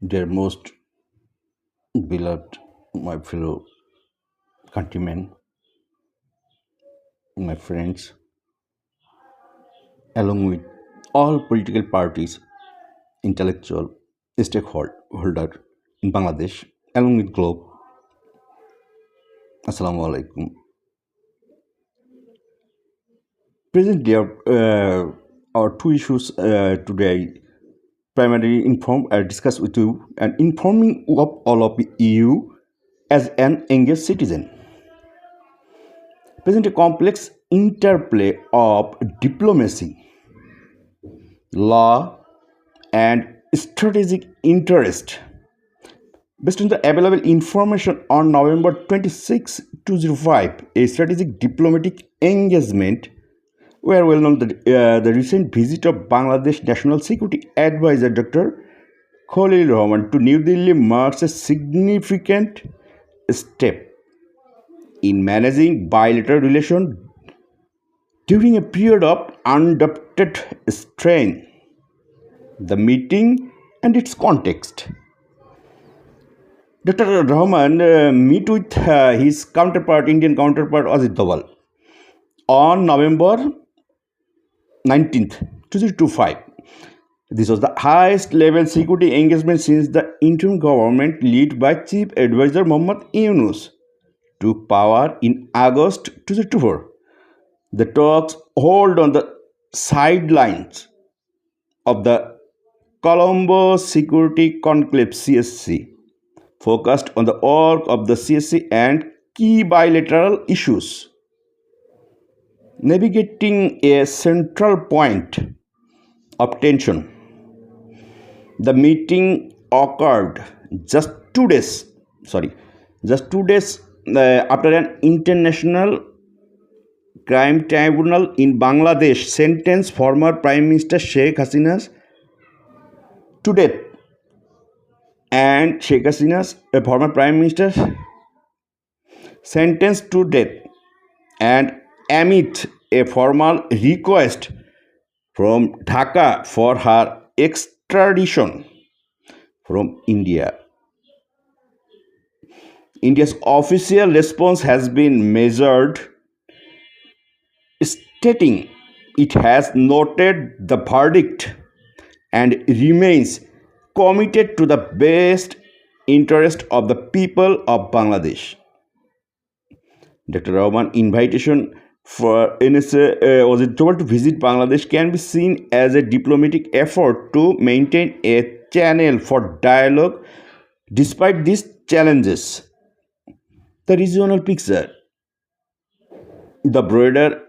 Dear most beloved, my fellow countrymen, my friends, along with all political parties, intellectual stakeholder in Bangladesh, along with globe, Assalamu alaikum. Present there are two issues today. Primarily discuss with you and informing of all of you as an engaged citizen. Present a complex interplay of diplomacy, law, and strategic interest. Based on the available information on November 26, 2005, a strategic diplomatic engagement were well known that the recent visit of Bangladesh National Security Advisor Dr. Khalil Rahman to New Delhi marks a significant step in managing bilateral relations during a period of undoubted strain. The meeting and its context. Dr. Rahman met with his Indian counterpart Ajit Doval on November 19th, 2025. This was the highest level security engagement since the interim government led by Chief Advisor Mohammad Yunus took power in August 2024. The talks hold on the sidelines of the Colombo Security Conclave CSC, focused on the work of the CSC and key bilateral issues. Navigating a central point of tension, the meeting occurred just 2 days after an international crime tribunal in Bangladesh sentenced former Prime Minister Sheikh Hasina to death, and Sheikh Hasina's former Prime Minister sentenced to death, and amid a formal request from Dhaka for her extradition from India. India's official response has been measured, stating it has noted the verdict and remains committed to the best interest of the people of Bangladesh. Dr. Rahman's invitation for NSA Ajit Doval to visit Bangladesh can be seen as a diplomatic effort to maintain a channel for dialogue despite these challenges. The regional picture. The broader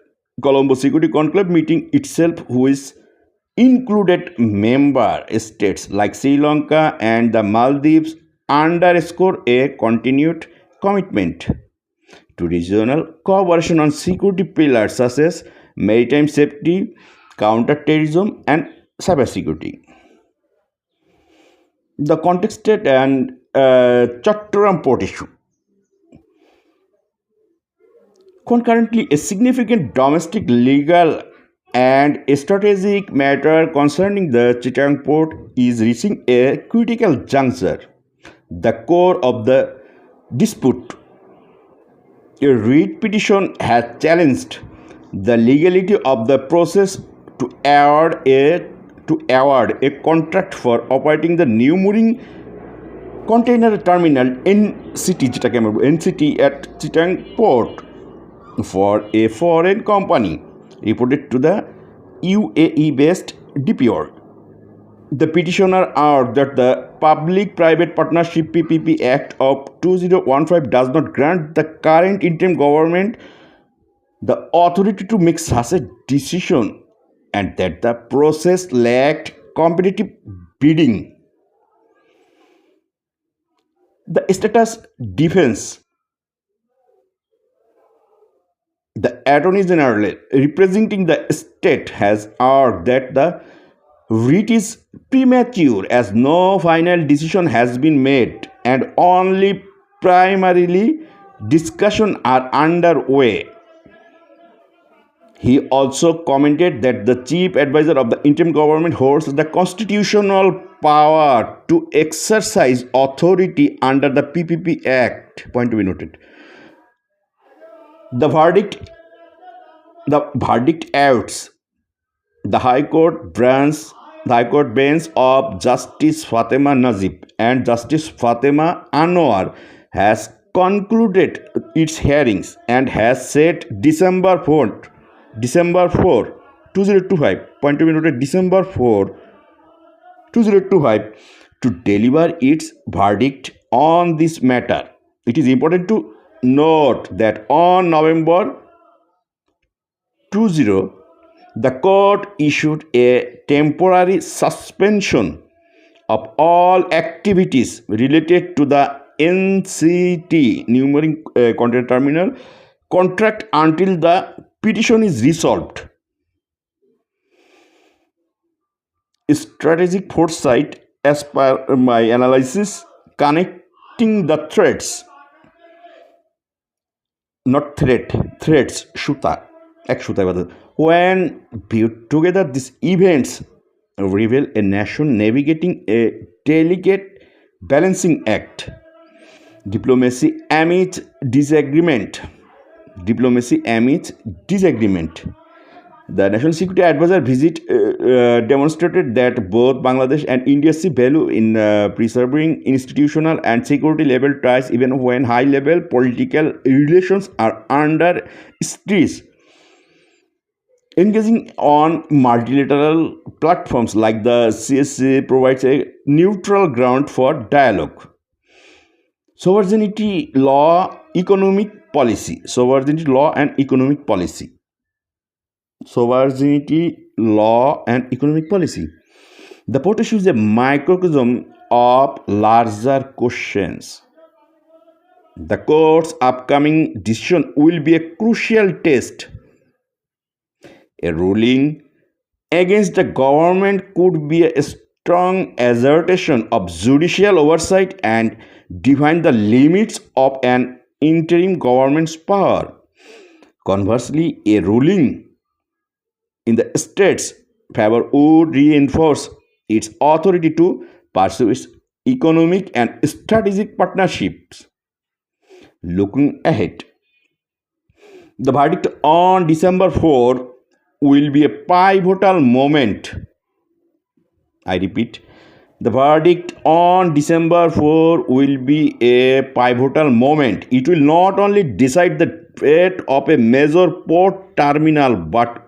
Colombo Security Conclave meeting itself, which included member states like Sri Lanka and the Maldives, underscore a continued commitment to regional cooperation on security pillars such as maritime safety, counter-terrorism, and cybersecurity. The contested and Chattogram port issue. Concurrently, a significant domestic, legal, and strategic matter concerning the Chittagong port is reaching a critical juncture. The core of the dispute, a writ petition, has challenged the legality of the process to award a contract for operating the new mooring container terminal NCT at Chittagong port for a foreign company, reported to the UAE-based DPR. The petitioner argued that the Public-Private Partnership PPP Act of 2015 does not grant the current interim government the authority to make such a decision, and that the process lacked competitive bidding. The status defense. The Attorney General representing the state has argued that the writ is premature as no final decision has been made and only primarily discussions are underway. He also commented that the chief advisor of the interim government holds the constitutional power to exercise authority under the PPP Act. Point to be noted. The verdict adds the High Court bench of Justice Fatima Najib and Justice Fatima Anwar has concluded its hearings and has set December 4, 2025, point to be noted, December 4, 2025, to deliver its verdict on this matter. It is important to note that on November 20, the court issued a temporary suspension of all activities related to the NCT Numeric Container Terminal contract until the petition is resolved. Strategic foresight, as per my analysis, connecting the threats, not threats, Shuta, ek Shuta. When viewed together, these events reveal a nation navigating a delicate balancing act. Diplomacy amidst disagreement. The National Security Advisor visit demonstrated that both Bangladesh and India see value in preserving institutional and security level ties even when high level political relations are under stress. Engaging on multilateral platforms like the CSC provides a neutral ground for dialogue. Sovereignty law and economic policy. The protest is a microcosm of larger questions. The court's upcoming decision will be a crucial test. A ruling against the government could be a strong assertion of judicial oversight and define the limits of an interim government's power. Conversely, a ruling in the state's favor would reinforce its authority to pursue its economic and strategic partnerships. Looking ahead, the verdict on December 4 will be a pivotal moment. I repeat, the verdict on December 4 will be a pivotal moment. It will not only decide the fate of a major port terminal but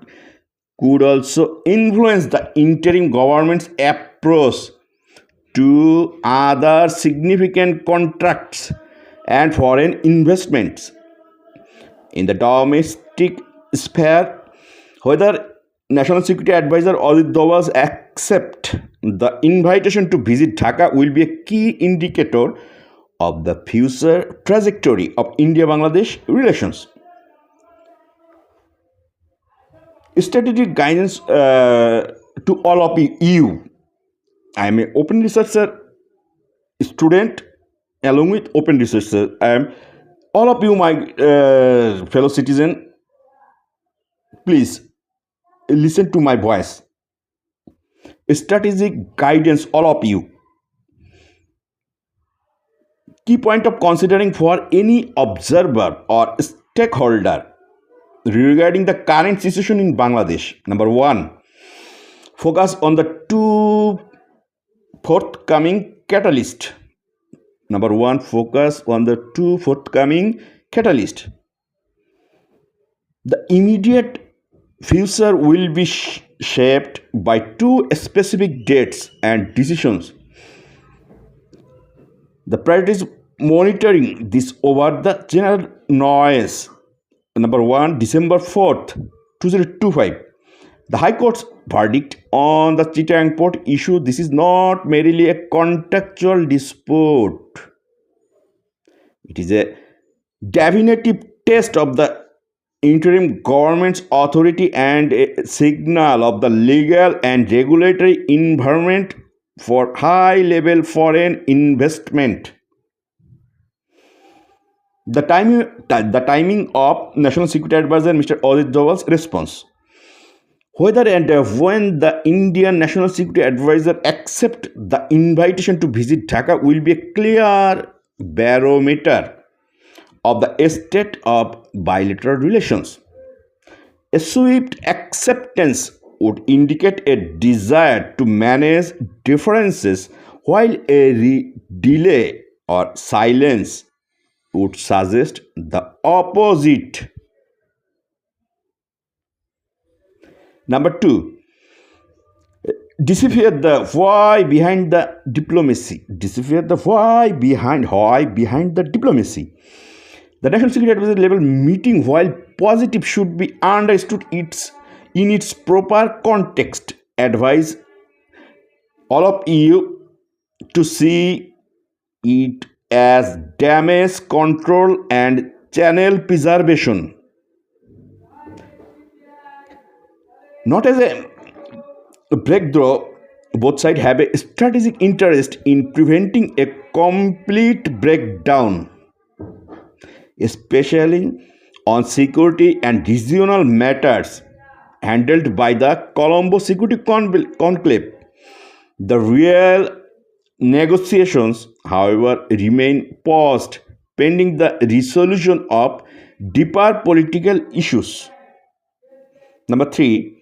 could also influence the interim government's approach to other significant contracts and foreign investments. In the domestic sphere, whether National Security Advisor Ajit Doval accept the invitation to visit Dhaka will be a key indicator of the future trajectory of India-Bangladesh relations. Strategic guidance to all of you. I am an open researcher student along with open researcher. I am all of you, my fellow citizen. Please listen to my voice. Strategic guidance, all of you. Key point of considering for any observer or stakeholder regarding the current situation in Bangladesh. Number one, focus on the two forthcoming catalysts. The immediate future will be shaped by two specific dates and decisions. The priority is monitoring this over the general noise. Number one, December 4th, 2025. The High Court's verdict on the Chittagong port issue. This is not merely a contractual dispute. It is a definitive test of the interim government's authority and a signal of the legal and regulatory environment for high-level foreign investment. The timing of National Security Advisor Mr. Ajit Doval's response. whether and when the Indian National Security Advisor accept the invitation to visit Dhaka will be a clear barometer of the state of bilateral relations. A swift acceptance would indicate a desire to manage differences, while a delay or silence would suggest the opposite. Number two, decipher the why behind the diplomacy. Decipher the why behind the diplomacy. The National Security Advisor level meeting, while positive, should be understood in its proper context. Advise all of you to see it as damage control and channel preservation, not as a breakthrough. Both sides have a strategic interest in preventing a complete breakdown, especially on security and regional matters handled by the Colombo Security Conclave. The real negotiations, however, remain paused pending the resolution of deeper political issues. Number three,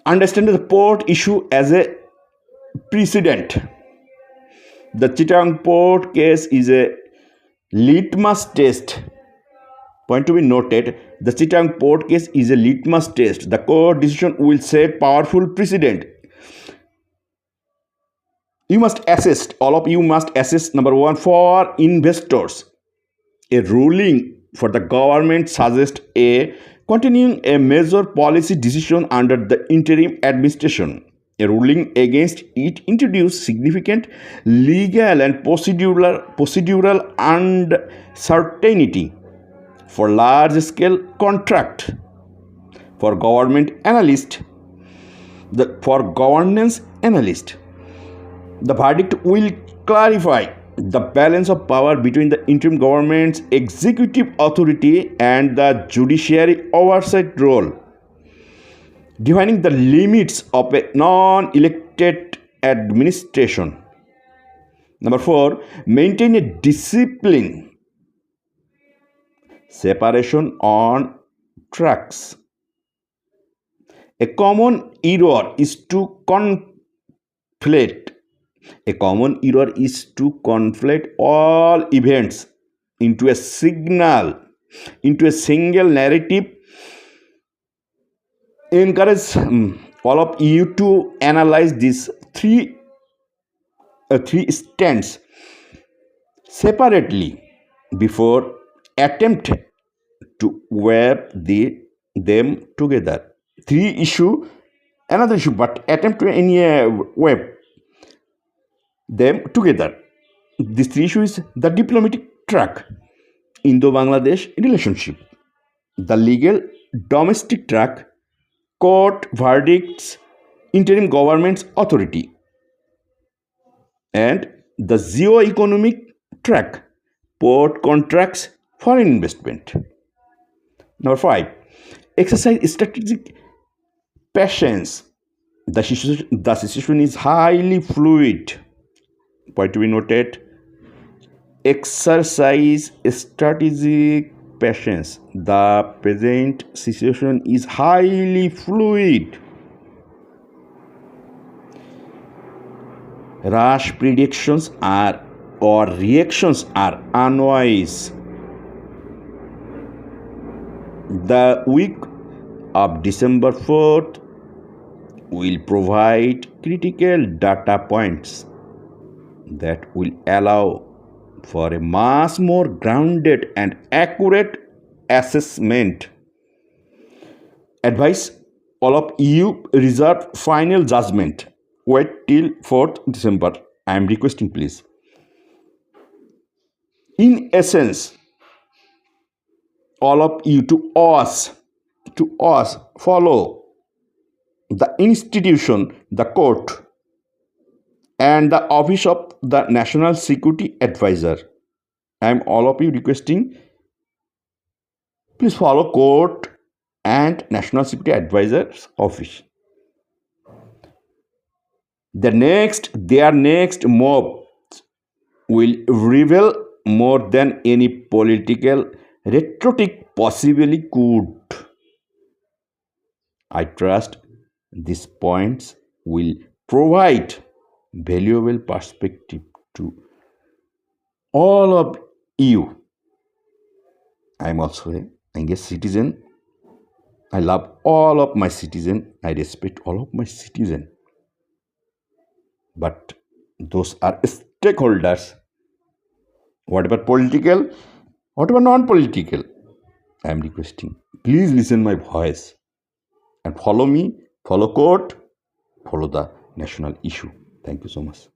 understand the port issue as a precedent. The Chittagong port case is a litmus test. Point to be noted, the Chittagong port case is a litmus test. The court decision will set powerful precedent. You must assess, all of you must assess, number one, for investors. A ruling for the government suggests a continuing a major policy decision under the interim administration. A ruling against it introduced significant legal and procedural uncertainty for large-scale contract. For government analyst, for governance analyst, the verdict will clarify the balance of power between the interim government's executive authority and the judiciary oversight role, defining the limits of a non-elected administration. Number four, maintain a discipline. Separation on tracks. A common error is to conflate. A common error is to conflate all events into a single narrative. Encourage all of you to analyze these three stands separately before attempt to weave them together. Three issue, another issue, but attempt to weave them together. This three issue is the diplomatic track, Indo-Bangladesh relationship, the legal domestic track, court verdicts, interim government's authority, and the geo-economic track, port contracts, foreign investment. Number five, exercise strategic patience. The situation is highly fluid. Point to be noted, exercise strategic patience. The present situation is highly fluid. Rash predictions or reactions are unwise. The week of December 4th will provide critical data points that will allow for a much more grounded and accurate assessment. Advice, all of you reserve final judgment. Wait till 4th December. I am requesting, please. In essence, all of you to us follow the institution, the court, and the office of the National Security Advisor. I am all of you requesting, please follow court and National Security Advisor's Office. Their next move will reveal more than any political rhetoric possibly could. I trust these points will provide valuable perspective to all of you. I am also a youngest citizen. I love all of my citizens. I respect all of my citizens. But those are stakeholders. Whatever political, whatever non-political, I am requesting. Please listen my voice and follow me, follow court, follow the national issue. Thank you so much.